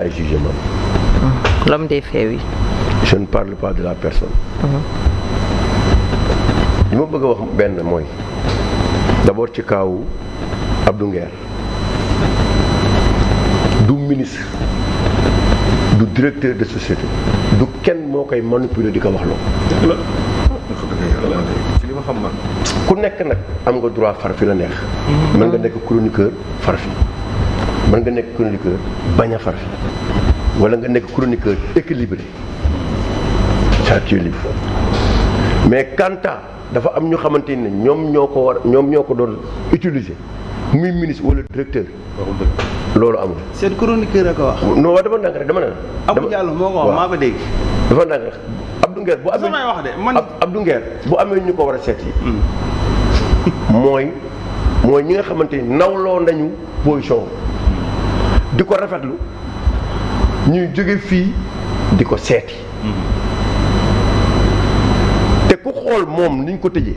ay jugement. L'homme des faits, oui. Je ne parle pas de la personne. li ma bëgg a wax benn mooy d'abord ci kaawu Abdou Nguer du ministre du directeur de société du kenn moo koy manipuler di ko wax loo. ci li ma xam man. ku nekk nag am nga droit far fi la neex. mën nga nekk chroniqueur far fi mën nga nekk chroniqueur bañ a far fi wala nga nekk chroniqueur équilibré ça tu es libre mais quant à dafa am ñu xamante ne ñoom ñoo ko doon utiliser muy ministre wala directeur. loolu amul. seen chroniqueur a ko wax. non waaw dama ndànk rek dama ne. Abdou Diallo moo ko wax maa ko dégg. dafa ndànk rek Abdou Nguer bu amee wax de man Abdou Nguer bu amee ñu ko war a seet yi mooy ñi nga xamante ni nawloo nañu position di ko rafetlu ñuy jóge fii di ko seeti te ku xool moom niñ ko tëjee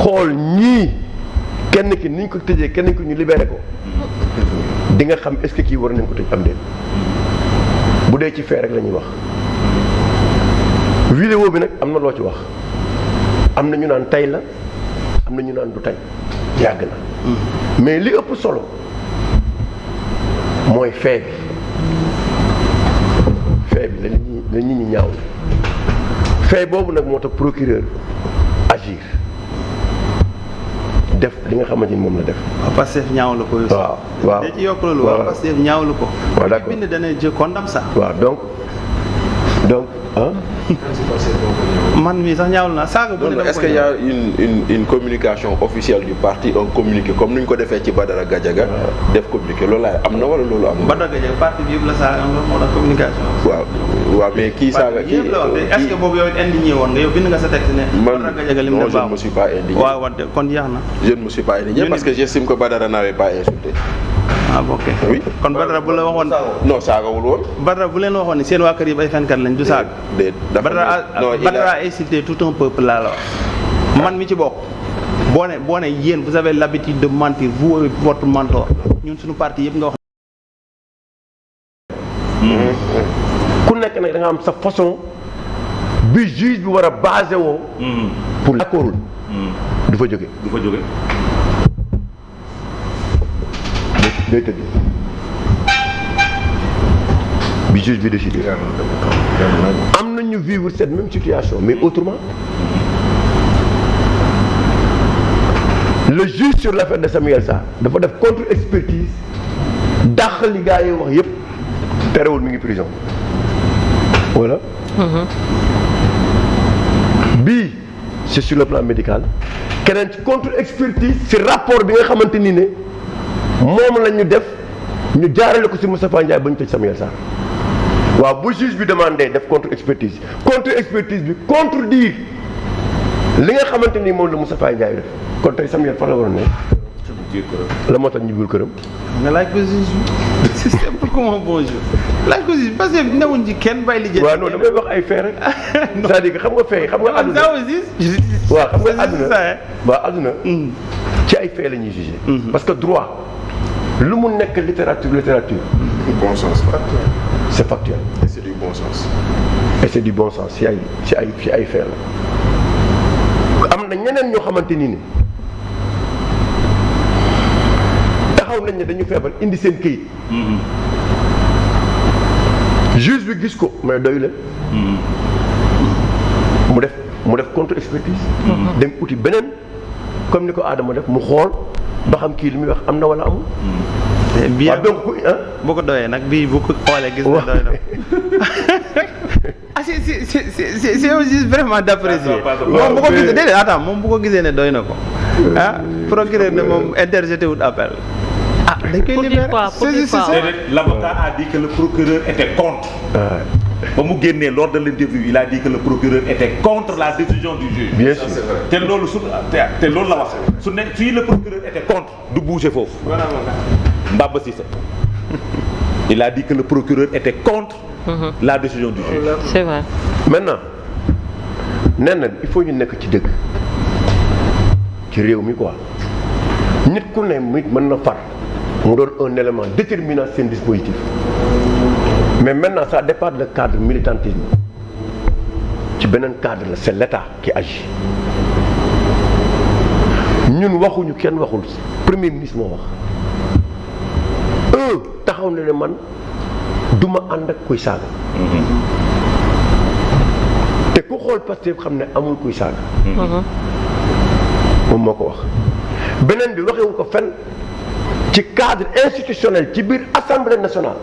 xool ñii kenn ki niñ ko tëjee kenn ki ñu libéré ko di nga xam est-ce que kii war nañ ko tëj am déet bu dee ci fee rek la ñuy wax. vidéo bi nag am na loo ci wax am na ñu naan tey la am na ñu naan du tey yàgg na mais li ëpp solo mooy fee bi la nit ñi ñaaw fee boobu nag moo tax procureur agir def li nga xamante ni moom la def. waaw Pastef ñaawlu ko. waaw waaw da ci yokk loolu. waaw Pastef ñaawlu ko. waaw d'accord bind dana je condamne ça. waaw donc ah. man mii sax ñaawlu naa saaga. bu ne est-ce qu'il y a une communication officielle du parti un communiqué comme ni ñu ko defee ci Badara Gadiaga def communiqué loolu laay am na wala loolu am na. Badara Gadiaga parti bi yëpp la saaga am moo tax communication. waaw mais kii saaga kii est-ce que boobu yow indigné woon nga yow bind nga sa texte ne. Badara Gadiaga lim non je ne me suis pas indigné. waaw kon jeex na. je ne me suis pas indigné parce que j'estime que Badara n'avait pas insulté. ah ok. oui kon Badara bu la waxoon. non saagawul woon. Badara bu leen waxoon ni seen waa kër yi ay fenkat lañ du saaga. Badara a insulté tout un peuple laa la wax. man mi ci bokk. boo ne yéen vous avez l'habitude de mentir vous et votre mentor ñun suñu parti yëpp nga wax. ku nekk nag da nga am sa façon bi juge bi war a basé woo. pour d'accordul du fa jóge. day tëdd bi juge bi décidé am nañu vivre cette même situation mais autrement le juge sur l'affaire de Samuel Sarr dafa def contre-expertise dàq li gars yi wax yëpp terewul mi ngi prison voilà. bii c'est sur le plan médical keneen ci contre-expertise ci rapport bi nga xamante ni ne moom la ñu def ñu jaarale ko ci Moustapha Ndiaye ba ñu tëj Samuel Sarr waaw bu juge bi demandé def contre-expertise bi contredire li nga xamante ni moom la Moustapha Ndiaye def kon tey Samuel fan la waroon ne la moo tax ñibbul këram. nga laaj ko juge bi c'est simple comme un bonjour laaj ko juge parce que newuñ ci kenn bay li jël. waaw non damay wax ay fee rek c'est-à-dire que xam nga fee xam nga àdduna waaw xam nga àdduna waaw àdduna ci ay fee la ñuy juger parce que droit lu mu nekk littérature bon sens c'est factuel et c'est du bon sens ci ay fee la am na ñeneen ñoo xamante ni ne taxaw nañ ne dañu feebar indi seen këyit juge bi gis ko mais doyu leen mu def contre-expertise dem uti beneen comme ni ko Adama def mu xool ba xam kii li muy wax am na wala amul. bien donc boo ko doyee nag bii bu ko xoolee gis nga doy na. ah c'est aussi vraiment d'apprécier. moom bu ko gisee déedéet attends moom bu ko gisee ne doy na ko. ah procureur ne moom interjeté wut appel. ah dañ koy libéré l'avocat a dit que le procureur était contre. ba mu génnee lors de l'interview il a dit que le procureur était contre la décision du juge. bien sûr te loolu te loolu la wax su ne si le procureur était contre du bouger foofu. Mbaba Cissé il a dit que le procureur était contre la décision du juge. C'est vrai. maintenant nee na il faut ñu nekk ci dëgg ci réew mi quoi nit ku ne nit mën na far mu doon un élément déterminant seen dispositif mais maintenant ça dépasse le cadre militantisme ci beneen cadre la c'est l'État qui agit ñun waxuñu kenn waxul premier ministre moo wax taxaw na ne man duma ànd ak kuy saaga te ku xool Pastef xam ne amul kuy saaga moom moo ko wax beneen bi waxewu ko fenn ci cadre institutionnel ci biir assemblée nationale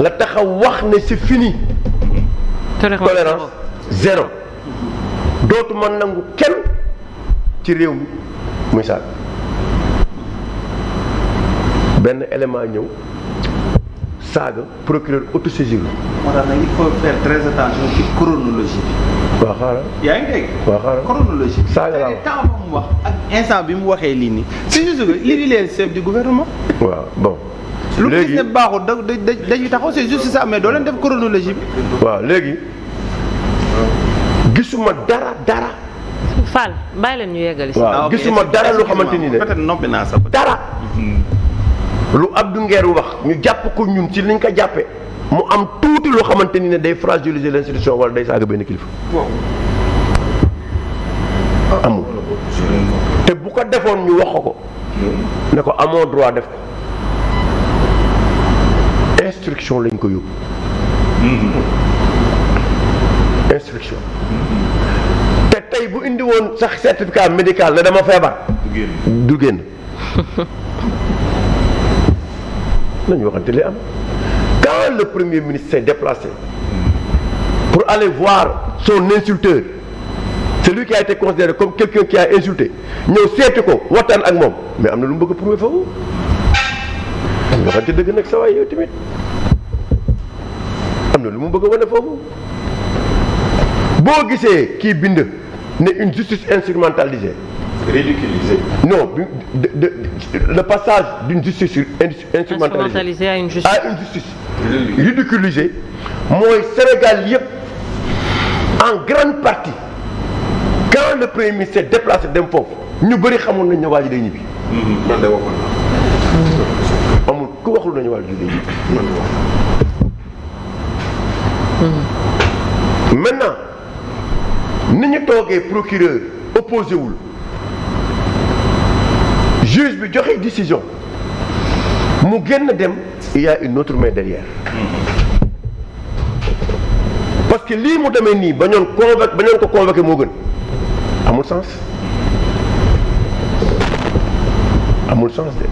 la taxaw wax ne c'est fini tolérance zéro dootuma nangu kenn ci réew mi muy saaga benn élément ñëw saaga procureur autosaisir la. moo tax nag il faut faire très attention ci chronologie bi. waaw xaaral. yaa ngi dégg. waaw xaaral chronologie bi. saaga laa wax temps ba mu wax ak instant bi mu waxee lii nii. c'est juste que li est chef du gouvernement. waaw bon. lu léegi gis ne baaxul dañuy taxaw c'est juste ça mais doo leen def chronologie bi. waaw léegi gisuma dara. Fall bàyyi leen ñu yeggali si. waaw gisuma dara lu xamante ni ne peut-être noppi naa sax. dara. lu Abdou Nguer wax ñu jàpp ko ñun ci liñ ko jàppee mu am tuuti loo xamante ni ne day fragiliser l'institution wala day saaga benn kilifa. amul te bu ko defoon ñu wax ko ne ko amoo droit def ko instruction lañ ko yóbbu. instruction. te tey bu indi woon sax certificat médical ne dama feebar. du génn. nañu waxante li am quand le premier ministre s'est déplacé pour aller voir son insulteur celui qui a été considéré comme quelqu'un qui a insulté ñëw seeti ko waxtaan ak moom mais am na lu mu bëgg a prouver foofu nañu waxante dëgg nag sa waay yow tamit am na lu mu bëgg a wane foofu boo gisee kii bind ne une justice instrumentalisée ridiculisé. Non, le passage d'une justice instrumentalisée à une justice ridiculisée, moi, Sénégal yëpp en grande partie quand le premier ministre s'est déplacé dem foofu ñu bëri xamoon nañ ne waa ji day ñibbi. man de waxoon naa. amul ku waxul nañu waa ji day ñibbi. maintenant ni ñu toogee procureur opposé wul. juge bi joxe décision mu génn dem il y a une autre main derrière parce que lii mu demee nii ba ñoon ko convoqué moo gën amul sens de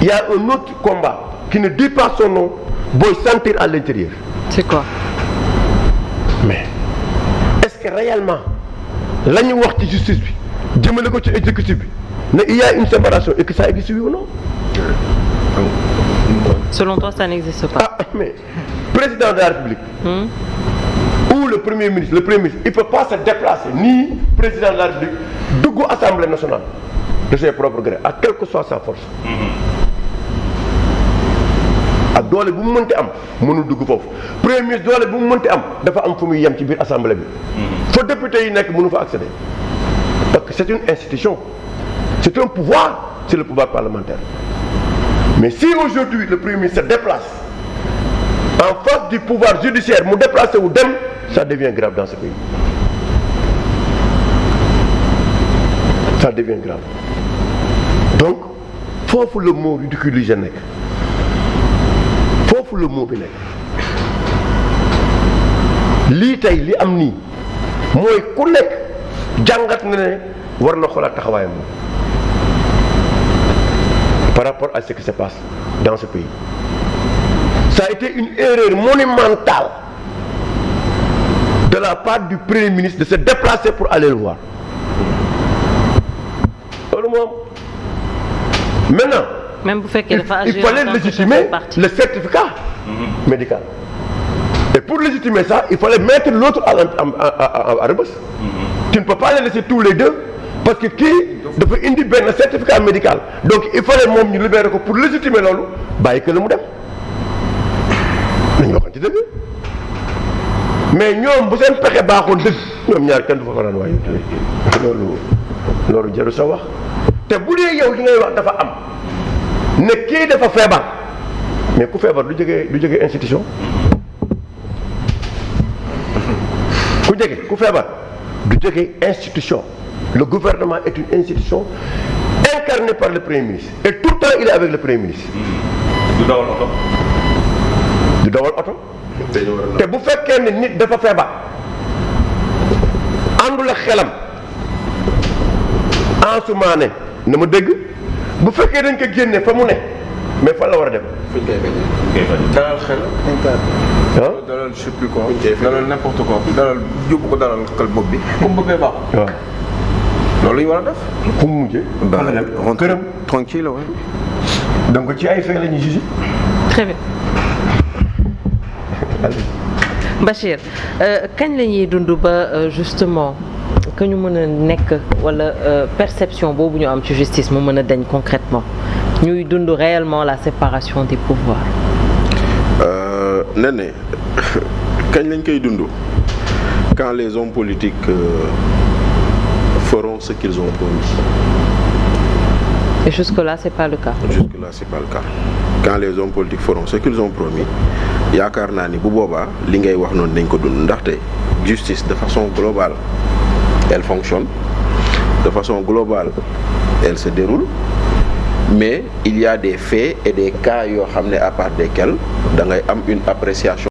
il y a un autre combat qui ne dit pas son nom booy sentir à l'intérieur. C'est quoi? Mais est-ce que réellement la ñu wax ci justice bi jëmale ko ci exécutif bi mais il y a une séparation et que ça existe oui ou non? Selon toi, ça n'existe pas. Ah, mais président de la République ou le premier ministre, il ne peut pas se déplacer, ni président de la République, dugg Assemblée nationale de ses propres grés, à quelle que soit sa force. ak doole bu mu mënti am mënul dugg foofu premier ministre doole bu mu mënti am dafa am fu muy yem ci biir assemblée bi. fa député yi nekk mënu fa accéder parce que c'est une institution. C'est un pouvoir, c'est le pouvoir parlementaire. Mais si aujourd'hui le Premier ministre se déplace en face du pouvoir judiciaire, mu déplacer ou dem, ça devient grave dans ce pays. Ça devient grave. Donc, foofu le mot ridiculisé nekk. Foofu le mot bi nekk. lii tey li am nii mooy ku nekk jàngat na ne war na xoolaat taxawaayam par rapport à ce qui se passe dans ce pays. Ça a été une erreur monumentale de la part du Premier ministre de se déplacer pour aller le voir. Maintenant, même il fallait légitimer le certificat médical. Et pour légitimer ça, il fallait mettre l'autre à Rebeuss. Tu ne peux pas les laisser tous les deux parce que qui dafa indi benn certificat médical donc il fallait moom ñu libérer ko pour légitimer loolu bàyyi que la mu dem nañu waxoon ci dëgg mais ñoom bu seen pexe baaxoon dëgg ñoom ñaar kenn du fa fanaan waaye loolu jaru sa wax te bu dee yow li ngay wax dafa am ne kii dafa feebar mais ku feebar du jógee institution ku feebar du jógee institution. Le gouvernement est une institution incarnée par le Premier ministre et tout le temps il est avec le Premier ministre. du dawal oto. du dawal oto. te bu fekkee ne nit dafa feebar àndul ak xelam Ansoumana na ma dégg bu fekkee dañ ko génne fa mu ne mais fan la war a dem. fu ñu koy bañee. dalal xel. dalal je sais plus quoi. dalal n'importe quoi. dalal yóbbu ko dalal xel bopp bi. comme bëggee baax. waaw. loolu la ñu war a def. fu mu mujjee. këram tranquille ouais. donc ci ay fee la ñuy jugé. très bien. Bachir kañ la ñuy dund ba justement que ñu mën a nekk wala perception boobu ñu am ci justice mu mën a dañ concrètement ñuy dund réellement la séparation des pouvoirs. Néné kañ lañ koy dund quand les hommes politiques feront ce qu'ils ont promis. Et jusque-là c'est pas le cas. Jusque-là c'est pas le cas. Quand les hommes politiques feront ce qu'ils ont promis yaakaar naa ni bu boobaa li ngay wax noonu nañ ko dund ndaxte justice de façon globale elle fonctionne de façon globale elle se déroule mais il y a des faits et des cas yoo xam ne à part desquels da ngay am une appréciation